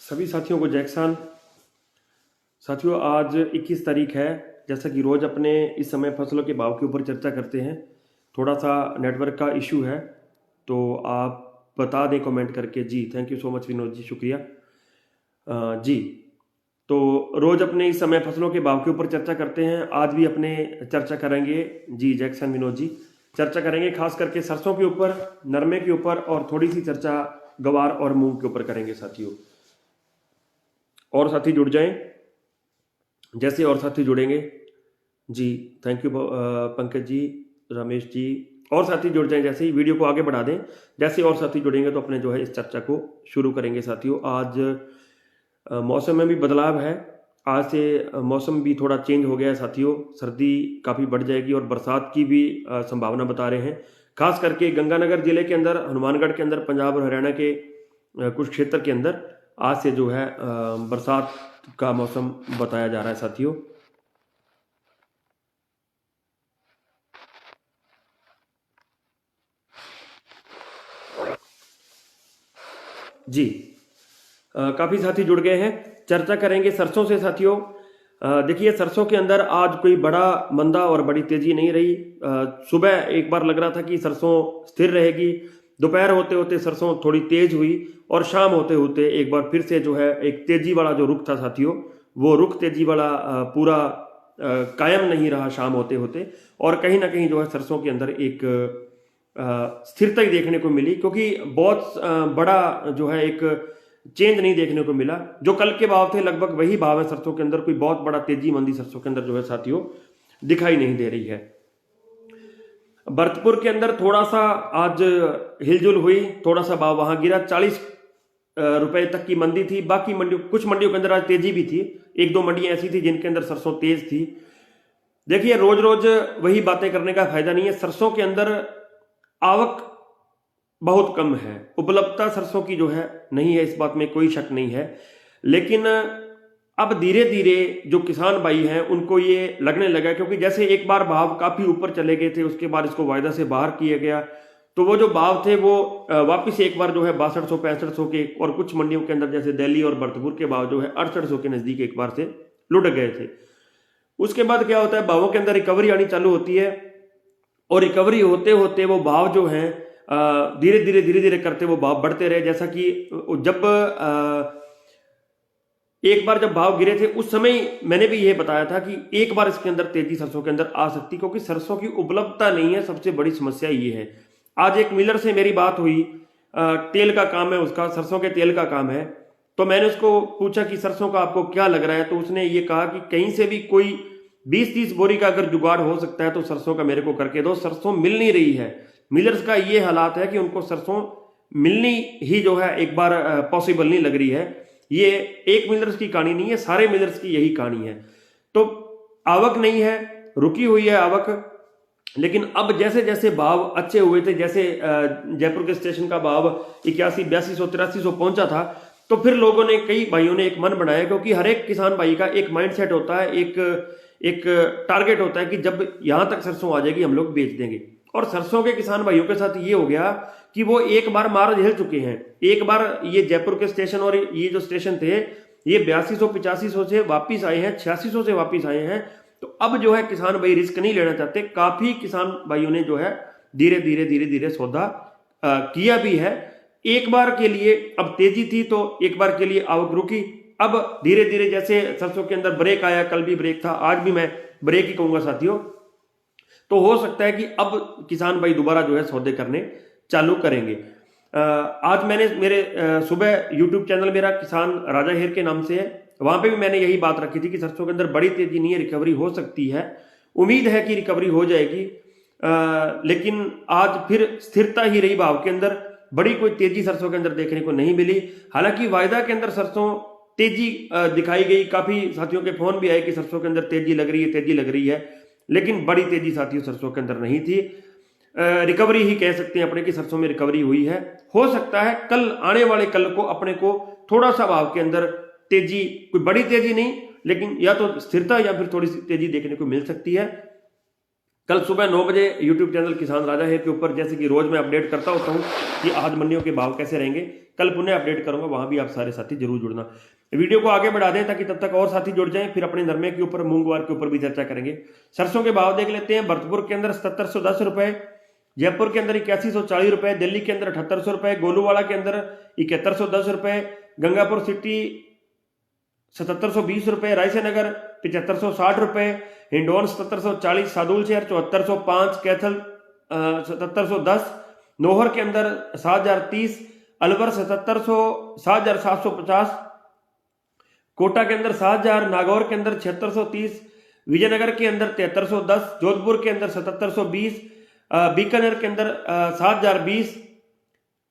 सभी साथियों को जय किसान। साथियों, आज 21 तारीख है। जैसा कि रोज़ अपने इस समय फसलों के भाव के ऊपर चर्चा करते हैं। थोड़ा सा नेटवर्क का इशू है, तो आप बता दें कमेंट करके। जी thank you so much Vinod ji, शुक्रिया। जी, तो रोज़ अपने इस समय फसलों के भाव के ऊपर चर्चा करते हैं। आज भी अपने चर्चा करेंगे। जी जय किसान विनोद जी, चर्चा करेंगे खास करके सरसों के ऊपर, नरमे के ऊपर, और थोड़ी सी चर्चा गवार और मूंग के ऊपर करेंगे साथियों। और साथी जुड़ जाएं, जैसे और साथी जुड़ेंगे। जी थैंक यू पंकज जी, रमेश जी। और साथी जुड़ जाएं, जैसे ही वीडियो को आगे बढ़ा दें, जैसे और साथी जुड़ेंगे तो अपने जो है इस चर्चा को शुरू करेंगे साथियों। आज मौसम में भी बदलाव है। आज से मौसम भी थोड़ा चेंज हो गया है साथियों। सर्दी काफ़ी बढ़ जाएगी और बरसात की भी संभावना बता रहे हैं। खास करके गंगानगर जिले के अंदर, हनुमानगढ़ के अंदर, पंजाब और हरियाणा के कुछ क्षेत्र के अंदर आज से जो है बरसात का मौसम बताया जा रहा है साथियों। जी काफ़ी साथी जुड़ गए हैं। चर्चा करेंगे सरसों से साथियों। देखिए, सरसों के अंदर आज कोई बड़ा मंदा और बड़ी तेजी नहीं रही। सुबह एक बार लग रहा था कि सरसों स्थिर रहेगी, दोपहर होते होते सरसों थोड़ी तेज हुई, और शाम होते होते एक बार फिर से जो है एक तेजी वाला जो रुख था साथियों, वो रुख तेजी वाला पूरा कायम नहीं रहा शाम होते होते। और कहीं ना कहीं जो है सरसों के अंदर एक स्थिरता ही देखने को मिली, क्योंकि बहुत बड़ा जो है एक चेंज नहीं देखने को मिला। जो कल के भाव थे लगभग वही भाव है सरसों के अंदर। कोई बहुत बड़ा तेजी मंदी सरसों के अंदर जो है साथियों दिखाई नहीं दे रही है। भरतपुर के अंदर थोड़ा सा आज हिलजुल हुई, थोड़ा सा भाव वहां गिरा। 40 रुपए तक की मंदी थी। बाकी मंडियों, कुछ मंडियों के अंदर आज तेजी भी थी। एक दो मंडियां ऐसी थी जिनके अंदर सरसों तेज थी। देखिए, रोज रोज वही बातें करने का फायदा नहीं है। सरसों के अंदर आवक बहुत कम है, उपलब्धता सरसों की जो है नहीं है, इस बात में कोई शक नहीं है। लेकिन अब धीरे धीरे जो किसान भाई हैं उनको ये लगने लगा, क्योंकि जैसे एक बार भाव काफी ऊपर चले गए थे, उसके बाद इसको वायदा से बाहर किया गया, तो वो जो भाव थे वो वापिस एक बार जो है 6200 6500 के, और कुछ मंडियों के अंदर जैसे दिल्ली और भरतपुर के भाव जो है 6800 के नजदीक एक बार से लुढ़क गए थे। उसके बाद क्या होता है, भावों के अंदर रिकवरी आनी चालू होती है, और रिकवरी होते होते वो भाव जो है धीरे धीरे करते वो भाव बढ़ते रहे। जैसा कि जब एक बार जब भाव गिरे थे उस समय मैंने भी यह बताया था कि एक बार इसके अंदर तेजी सरसों के अंदर आ सकती, क्योंकि सरसों की उपलब्धता नहीं है। सबसे बड़ी समस्या ये है। आज एक मिलर से मेरी बात हुई, तेल का काम है उसका, सरसों के तेल का काम है। तो मैंने उसको पूछा कि सरसों का आपको क्या लग रहा है, तो उसने ये कहा कि कहीं से भी कोई 20-30 बोरी का अगर जुगाड़ हो सकता है तो सरसों का मेरे को करके दो। सरसों मिल नहीं रही है। मिलर्स का ये हालात है कि उनको सरसों मिलनी ही जो है एक बार पॉसिबल नहीं लग रही है। ये एक मिलर्स की कहानी नहीं है, सारे मिलर्स की यही कहानी है। तो आवक नहीं है, रुकी हुई है आवक। लेकिन अब जैसे जैसे भाव अच्छे हुए थे, जैसे जयपुर के स्टेशन का भाव 81, 8200, 8300 पहुंचा था, तो फिर लोगों ने, कई भाइयों ने एक मन बनाया, क्योंकि हर एक किसान भाई का एक माइंडसेट होता है, एक टारगेट होता है कि जब यहां तक सरसों आ जाएगी हम लोग बेच देंगे। और सरसों के किसान भाइयों के साथ ये हो गया कि वो एक बार मार झेल चुके हैं। एक बार ये जयपुर के स्टेशन और ये जो स्टेशन थे, ये 8200 8500 से वापिस आए हैं, 8600 से वापिस आए हैं। तो अब जो है किसान भाई रिस्क नहीं लेना चाहते। काफी किसान भाइयों ने जो है धीरे धीरे सौदा किया भी है। एक बार के लिए अब तेजी थी, तो एक बार के लिए आवक रुकी। अब धीरे धीरे जैसे सरसों के अंदर ब्रेक आया, कल भी ब्रेक था, आज भी मैं ब्रेक ही कहूंगा साथियों, तो हो सकता है कि अब किसान भाई दोबारा जो है सौदे करने चालू करेंगे। आज मैंने मेरे सुबह यूट्यूब चैनल मेरा किसान राजा हेर के नाम से है, वहां पे भी मैंने यही बात रखी थी कि सरसों के अंदर बड़ी तेजी नहीं है, रिकवरी हो सकती है, उम्मीद है कि रिकवरी हो जाएगी। लेकिन आज फिर स्थिरता ही रही भाव के अंदर, बड़ी कोई तेजी सरसों के अंदर देखने को नहीं मिली। हालांकि वायदा के अंदर सरसों तेजी दिखाई गई। काफी साथियों के फोन भी आए कि सरसों के अंदर तेजी लग रही है, तेजी लग रही है, लेकिन बड़ी तेजी साथियों सरसों के अंदर नहीं थी। रिकवरी ही कह सकते हैं अपने की सरसों में रिकवरी हुई है। हो सकता है कल, आने वाले कल को अपने को थोड़ा सा भाव के अंदर तेजी, कोई बड़ी तेजी नहीं, लेकिन या तो स्थिरता या फिर थोड़ी सी तेजी देखने को मिल सकती है। कल सुबह 9 बजे यूट्यूब चैनल किसान राजा है के ऊपर, जैसे कि रोज मैं अपडेट करता होता हूँ कि आज मंडियों के भाव कैसे रहेंगे, कल पुनः अपडेट करूंगा, वहां भी आप सारे साथी जरूर जुड़ना। वीडियो को आगे बढ़ा दें ताकि तब तक और साथी जुड़ जाएं, फिर अपने नरमे के ऊपर, मूंगवार के ऊपर भी चर्चा करेंगे। सरसों के भाव देख लेते हैं। भरतपुर के अंदर 7710 रुपए, जयपुर के अंदर 8140 रुपए, दिल्ली के अंदर 7800 रुपए, गोलूवाड़ा के अंदर 7110 रुपए, गंगापुर सिटी 7720 रुपए, रायसेनगर 7560 रुपए, हिंडौन 7740, सादुल शहर 7405, कैथल 7710, नोहर के अंदर 7030, अलवर 7750, कोटा के अंदर 7000, नागौर के अंदर 7630, विजयनगर के अंदर 7310, जोधपुर के अंदर 7720, बीकानेर के अंदर 7020,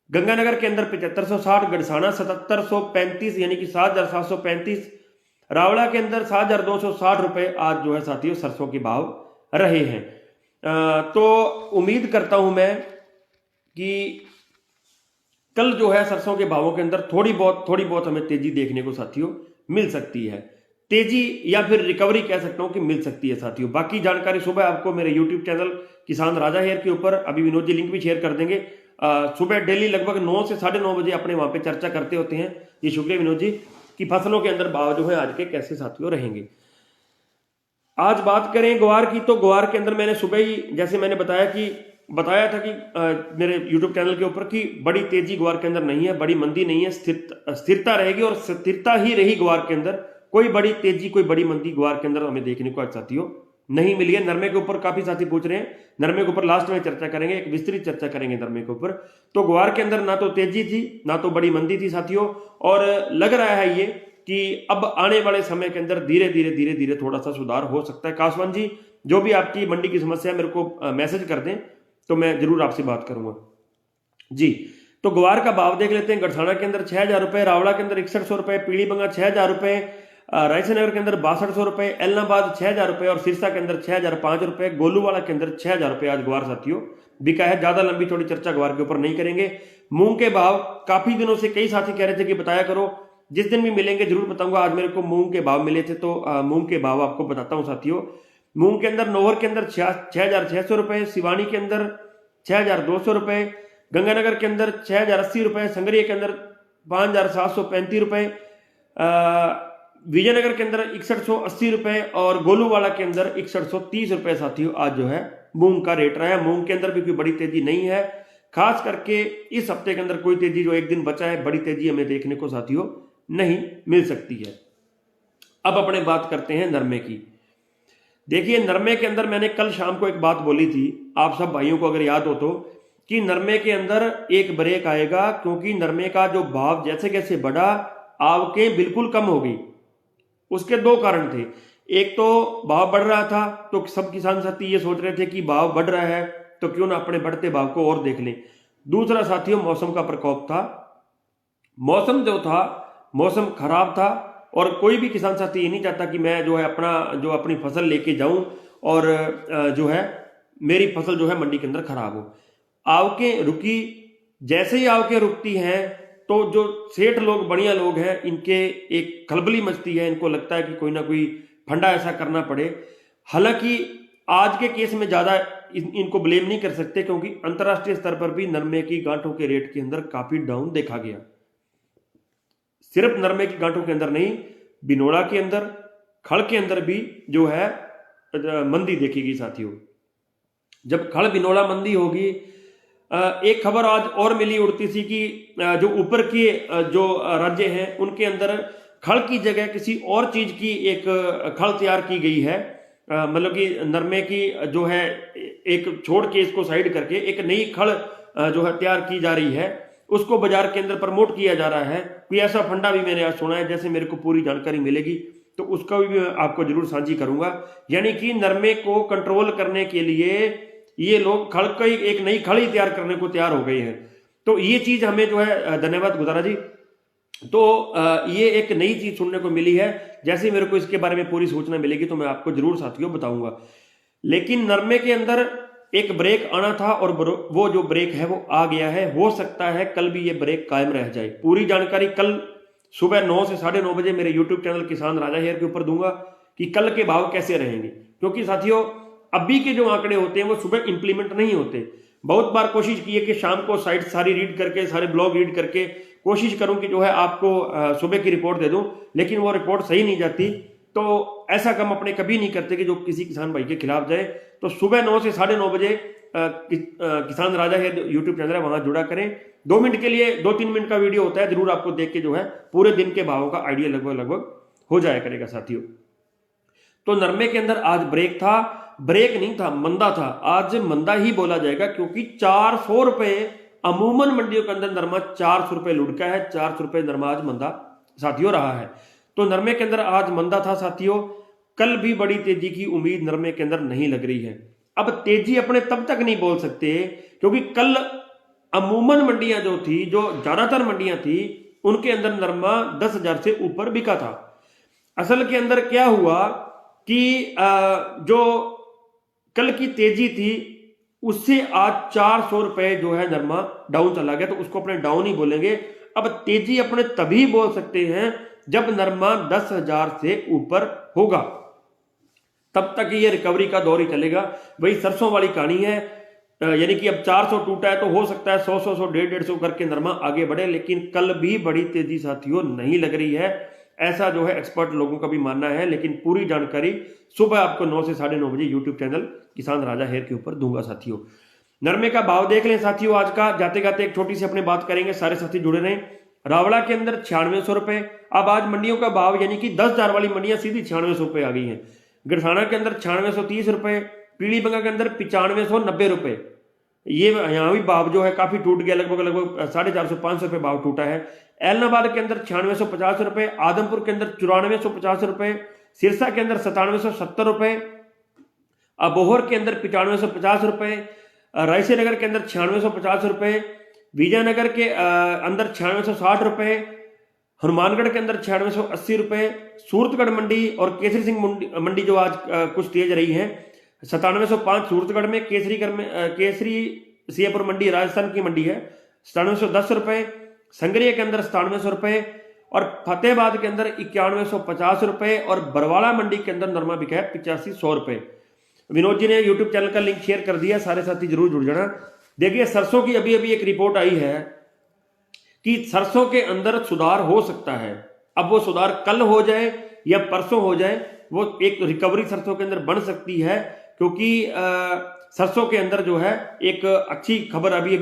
गंगानगर के अंदर 7560, गड़साना 7735 यानी कि 7735, रावला के अंदर 7260 रुपए आज जो है साथियों सरसों के भाव रहे हैं। तो उम्मीद करता हूं मैं कि कल जो है सरसों के भावों के अंदर थोड़ी बहुत हमें तेजी देखने को साथियों मिल सकती है। तेजी या फिर रिकवरी कह सकता हूं कि मिल सकती है साथियों। बाकी जानकारी सुबह आपको मेरे यूट्यूब चैनल किसान राजा हेयर के ऊपर, अभी विनोद जी लिंक भी शेयर कर देंगे, सुबह डेली लगभग 9 से 9:30 बजे अपने वहां पे चर्चा करते होते हैं। ये शुक्रिया विनोद जी कि फसलों के अंदर भाव जो है आज के कैसे साथियों रहेंगे। आज बात करें ग्वार की, तो ग्वार के अंदर मैंने सुबह ही, जैसे मैंने बताया था कि मेरे YouTube चैनल के ऊपर कि बड़ी तेजी ग्वार के अंदर नहीं है, बड़ी मंदी नहीं है, स्थिरता रहेगी और स्थिरता ही रही ग्वार के अंदर। कोई बड़ी तेजी, कोई बड़ी मंदी ग्वार के अंदर हमें देखने को आज साथियों नहीं मिली है। नरमे के ऊपर काफी साथी पूछ रहे हैं, नरमे के ऊपर लास्ट में चर्चा करेंगे, एक विस्तृत चर्चा करेंगे नरमे के ऊपर। तो ग्वार के अंदर ना तो तेजी थी ना तो बड़ी मंदी थी साथियों, और लग रहा है ये कि अब आने वाले समय के अंदर धीरे धीरे थोड़ा सा सुधार हो सकता है। कासवान जी, जो भी आपकी मंडी की समस्या मेरे को मैसेज कर दें तो मैं जरूर आपसे बात करूंगा जी। तो ग्वार का भाव देख लेते हैं। गड़साना के अंदर 6000 रुपए, रावला के अंदर 6100 रुपए, पीलीबंगा 6000 रुपए, रायसेनगर के अंदर 6200 रुपए, एलनाबाद 6000 रुपए और सिरसा के अंदर 6005 रुपए, गोलूवाड़ा के अंदर 6000 रुपए आज ग्वार साथियों बिका है। ज्यादा लंबी चौड़ी चर्चा ग्वार के ऊपर नहीं करेंगे। मूंग के भाव काफी दिनों से कई साथी कह रहे थे कि बताया करो, जिस दिन भी मिलेंगे जरूर बताऊंगा। आज मेरे को मूंग के भाव मिले थे तो मूंग के भाव आपको बताता हूं साथियों। मूंग के अंदर नोहर के अंदर 6600 रुपए, सिवानी के अंदर 6200 रुपए, गंगानगर के अंदर 6080 रुपए, संगरिया के अंदर 5735 रुपए, विजयनगर के अंदर 6180 रुपए और गोलूवाड़ा के अंदर 6130 रुपए साथियों आज जो है मूंग का रेट रहा है। मूंग के अंदर भी कोई बड़ी तेजी नहीं है, खास करके इस हफ्ते के अंदर कोई तेजी, जो एक दिन बचा है, बड़ी तेजी हमें देखने को साथियों नहीं मिल सकती है। अब अपने बात करते हैं नरमे की। देखिए, नरमे के अंदर मैंने कल शाम को एक बात बोली थी, आप सब भाइयों को अगर याद हो तो, कि नरमे के अंदर एक ब्रेक आएगा, क्योंकि नरमे का जो भाव जैसे जैसे बढ़ा, आवकें बिल्कुल कम हो गई। उसके दो कारण थे। एक तो भाव बढ़ रहा था तो सब किसान साथी ये सोच रहे थे कि भाव बढ़ रहा है तो क्यों ना अपने बढ़ते भाव को और देख लें। दूसरा साथियों मौसम का प्रकोप था। मौसम जो था, मौसम खराब था और कोई भी किसान साथी ये नहीं चाहता कि मैं जो है अपनी फसल लेके जाऊं और जो है मेरी फसल जो है मंडी के अंदर खराब हो। आवकें रुकी, जैसे ही आवकें रुकती हैं तो जो सेठ लोग, बढ़िया लोग हैं, इनके एक खलबली मचती है, इनको लगता है कि कोई ना कोई फंडा ऐसा करना पड़े। हालांकि आज के केस में ज्यादा इनको ब्लेम नहीं कर सकते, क्योंकि अंतरराष्ट्रीय स्तर पर भी नरमे की गांठों के रेट के अंदर काफी डाउन देखा गया। सिर्फ नरमे की गांठों के अंदर नहीं, बिनोड़ा के अंदर, खड़ के अंदर भी जो है मंदी देखी गई साथियों। जब खड़ बिनोड़ा मंदी होगी, एक खबर आज और मिली उड़ती सी कि जो ऊपर के जो राज्य हैं उनके अंदर खड़ की जगह किसी और चीज की एक खड़ तैयार की गई है। मतलब कि नरमे की जो है एक छोड़ के इसको साइड करके एक नई खड़ जो है तैयार की जा रही है, उसको बाजार के अंदर प्रमोट किया जा रहा है। कोई ऐसा फंडा भी मैंने आज सुना है, जैसे मेरे को पूरी जानकारी मिलेगी तो उसका भी मैं आपको जरूर साझी करूंगा। यानी कि नरमे को कंट्रोल करने के लिए ये लोग खड़ का एक नई खड़ी तैयार करने को तैयार हो गए हैं। तो ये चीज हमें जो है, धन्यवाद गुजारा जी, तो ये एक नई चीज सुनने को मिली है। जैसे मेरे को इसके बारे में पूरी सूचना मिलेगी तो मैं आपको जरूर साथियों बताऊंगा। लेकिन नरमे के अंदर एक ब्रेक आना था और वो जो ब्रेक है वो आ गया है। हो सकता है कल भी ये ब्रेक कायम रह जाए। पूरी जानकारी कल सुबह 9 से 9:30 बजे मेरे यूट्यूब चैनल किसान राजा हेयर के ऊपर दूंगा कि कल के भाव कैसे रहेंगे। क्योंकि साथियों अभी के जो आंकड़े होते हैं वो सुबह इंप्लीमेंट नहीं होते। बहुत बार कोशिश की है कि शाम को साइट सारी रीड करके, सारे ब्लॉग रीड करके कोशिश करूं कि जो है आपको सुबह की रिपोर्ट दे दूं, लेकिन वो रिपोर्ट सही नहीं जाती। तो ऐसा काम अपने कभी नहीं करते कि जो किसी किसान भाई के खिलाफ जाए। तो सुबह 9 से 9:30 बजे किसान राजा है यूट्यूब चैनल है, वहां जुड़ा करें। 2 मिनट के लिए 2-3 मिनट का वीडियो होता है, जरूर आपको देख के जो है पूरे दिन के भावों का आइडिया लगभग हो जाया करेगा साथियों। तो नरमे के अंदर आज ब्रेक था, ब्रेक नहीं था, मंदा था। आज मंदा ही बोला जाएगा क्योंकि 400 रुपए अमूमन मंडियों के अंदर नरमा 400 रुपए लुढ़का है। 400 रुपए नरमा आज मंदा साथियों रहा है। तो नरमे के अंदर आज मंदा था साथियों। कल भी बड़ी तेजी की उम्मीद नरमे के अंदर नहीं लग रही है। अब तेजी अपने तब तक नहीं बोल सकते क्योंकि कल अमूमन मंडियां जो थी, जो ज्यादातर मंडियां थी, उनके अंदर नरमा 10,000 से ऊपर बिका था। असल के अंदर क्या हुआ कि जो कल की तेजी थी उससे आज 400 रुपए जो है नरमा डाउन चला गया, तो उसको अपने डाउन ही बोलेंगे। अब तेजी अपने तभी बोल सकते हैं जब नरमा 10,000 से ऊपर होगा, तब तक ये रिकवरी का दौर ही चलेगा। वही सरसों वाली कहानी है, यानी कि अब 400 टूटा है तो हो सकता है 100, 150 करके नरमा आगे बढ़े, लेकिन कल भी बड़ी तेजी साथियों नहीं लग रही है, ऐसा जो है एक्सपर्ट लोगों का भी मानना है। लेकिन पूरी जानकारी सुबह आपको 9 से 9:30 बजे यूट्यूब चैनल किसान राजा हेयर के ऊपर दूंगा साथियों। नरमे का भाव देख लें साथियों आज का, जाते जाते एक छोटी सी अपने बात करेंगे, सारे साथी जुड़े रहें। रावड़ा के अंदर 9600 रुपए। अब आज मंडियों का भाव यानी कि 10,000 वाली मंडियां सीधी 9600 रुपए आ गई हैं। गरसाना के अंदर 9630 रुपए, पीलीबंगा के अंदर 9590 रुपए। ये यहाँ भी भाव जो है काफी टूट गया, लगभग 450-500 रुपए भाव टूटा है। एलनाबाद के अंदर 9650 रुपए, आदमपुर के अंदर 9450 रुपए, सिरसा के अंदर 9770 रुपए, अबोहर के अंदर 9550 रुपए, रायसेनगर के अंदर 9650 रुपए, विजयनगर के अंदर 9660 रुपए, हनुमानगढ़ के अंदर 9680 रुपए, सूरतगढ़ मंडी और केसरी सिंह मंडी जो आज कुछ तेज रही है, 9705 सूरतगढ़ में, केसरी सियापुर मंडी राजस्थान की मंडी है 9710 रुपए, संगरिया के अंदर 9700 रुपए और फतेहाबाद के अंदर 9150 रुपए और बरवाला मंडी के अंदर नरमा बिका है 8500 रुपए। विनोद जी ने यूट्यूब चैनल का लिंक शेयर कर दिया, सारे साथी जरूर जुड़ जाना। देखिए सरसों की अभी एक रिपोर्ट आई है कि सरसों के अंदर सुधार हो सकता है। अब वो सुधार कल हो जाए या परसों हो जाए, वो एक रिकवरी सरसों के अंदर बन सकती है, क्योंकि सरसों के अंदर जो है एक अच्छी खबर अभी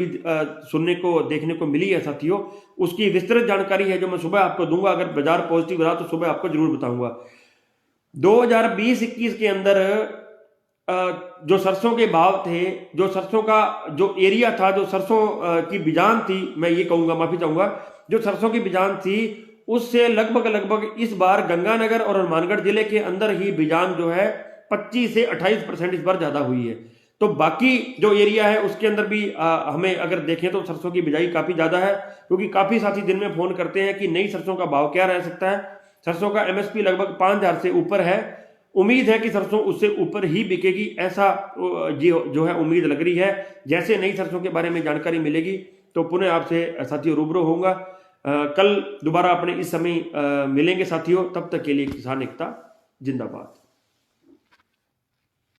सुनने को देखने को मिली है साथियों। उसकी विस्तृत जानकारी है जो मैं सुबह आपको दूंगा। अगर बाजार पॉजिटिव रहा तो सुबह आपको जरूर बताऊंगा। 2020-21 के अंदर जो सरसों के भाव थे, जो सरसों का जो एरिया था, जो सरसों की बिजान थी, मैं ये कहूंगा, माफी चाहूंगा, जो सरसों की बिजान थी उससे लगभग इस बार गंगानगर और हनुमानगढ़ जिले के अंदर ही बिजान जो है 25 से 28% इस बार ज्यादा हुई है। तो बाकी जो एरिया है उसके अंदर भी हमें अगर देखें तो सरसों की बिजाई काफी ज्यादा है, क्योंकि काफी साथी दिन में फोन करते हैं कि नई सरसों का भाव क्या रह सकता है। सरसों का एमएसपी लगभग 5000 से ऊपर है। उम्मीद है कि सरसों उससे ऊपर ही बिकेगी, ऐसा जो है उम्मीद लग रही है। जैसे नई सरसों के बारे में जानकारी मिलेगी तो पुनः आपसे साथियों रूबरू होऊंगा। कल दोबारा अपने इस समय मिलेंगे साथियों, तब तक के लिए किसान एकता जिंदाबाद।